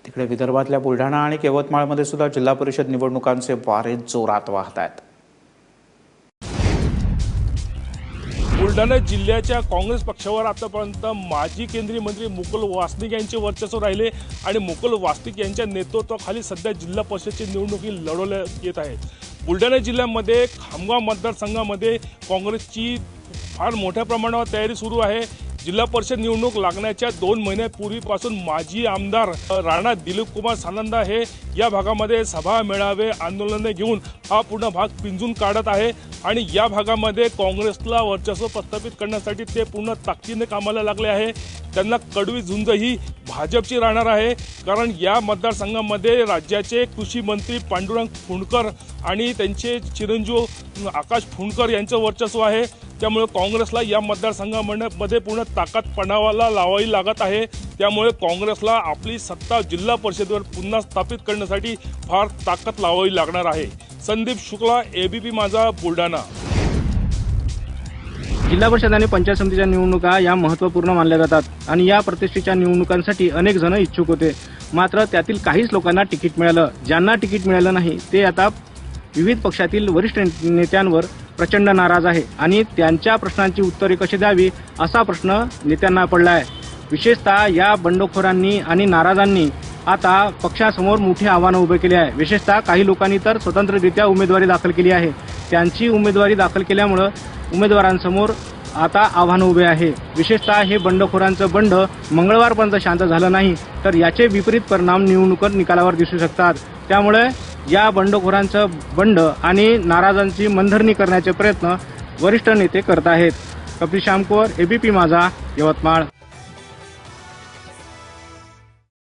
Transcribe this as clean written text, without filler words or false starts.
तिकडे विदर्भातल्या बुलढाणा आणि यवतमाळमध्ये सुद्धा जिल्हा परिषद निवडणुकांचे वारे जोरात वाहत आहेत। बुलढाणा जिल्ह्याच्या काँग्रेस पक्षावर आतापर्यंत माजी केंद्रीय मंत्री मुकुल वासनिक यांचे वर्चस्व राहिले आणि मुकुल वासनिक यांच्या नेतृत्वाखाली सध्या जिल्हा परिषदेची निवडणुकी लढवल्या येत आहेत। बुलढाणा जिल्ह्यामध्ये खामगाव मतदारसंघामध्ये काँग्रेसची फार मोठ्या प्रमाणावर तयारी सुरू आहे। जिल्हा परिषद निवडणूक लागण्याच्या 2 महिन्यापूर्वीपासून माजी आमदार राणा दिलीप कुमार सानंदा हे या भागामध्ये सभा मेळावे आंदोलने घेऊन हा पूर्ण भाग पिंजून काढत आहे आणि या भागामध्ये काँग्रेसला वर्चस्व प्रस्थापित करण्यासाठी ते पूर्ण ताकदीने कामाला लागले आहे। त्यांना कडवी झुंज ही भाजपची राहणार आहे, कारण या मतदारसंघामध्ये राज्याचे कृषी मंत्री पांडुरंग फुंडकर आणि त्यांचे चिरंजीव आकाश फुंडकर यांचं वर्चस्व आहे। त्यामुळे काँग्रेसला या मतदारसंघामध्ये पूर्ण ताकद पणाला लावावी लागत आहे। त्यामुळे काँग्रेसला आपली सत्ता जिल्हा परिषदेवर पुन्हा स्थापित करण्यासाठी फार ताकद लावावी लागणार आहे। संदीप शुक्ला, एबीपी माझा, बुलढाणा। जिल्हा परिषद आणि पंचायत समितीच्या निवडणुका या महत्त्वपूर्ण मानल्या जातात आणि या प्रतिष्ठेच्या निवडणुकांसाठी अनेक जण इच्छुक होते, मात्र त्यातील काहीच लोकांना तिकीट मिळालं। ज्यांना तिकीट मिळालं नाही ते आता विविध पक्षातील वरिष्ठ नेत्यांवर प्रचंड नाराज आहे आणि त्यांच्या प्रश्नांची उत्तरे कशी द्यावी असा प्रश्न नेत्यांना पडला आहे। विशेषतः या बंडखोरांनी आणि नाराजांनी आता पक्षासमोर मोठी आव्हानं उभे केली आहे। विशेषतः काही लोकांनी तर स्वतंत्ररित्या उमेदवारी दाखल केली आहे। त्यांची उमेदवारी दाखल केल्यामुळे उमेदवारांसमोर आता आव्हानं उभे आहे। विशेषतः हे बंडखोरांचं बंड मंगळवारपर्यंत शांत झालं नाही तर याचे विपरीत परिणाम निवडणूक निकालावर दिसू शकतात। त्यामुळे या बंडखोरांचं बंड आणि नाराजांची मनधरणी करण्याचे प्रयत्न वरिष्ठ नेते करत आहेत। कपिल श्यामकुवर, एबीपी माझा, यवतमाळ।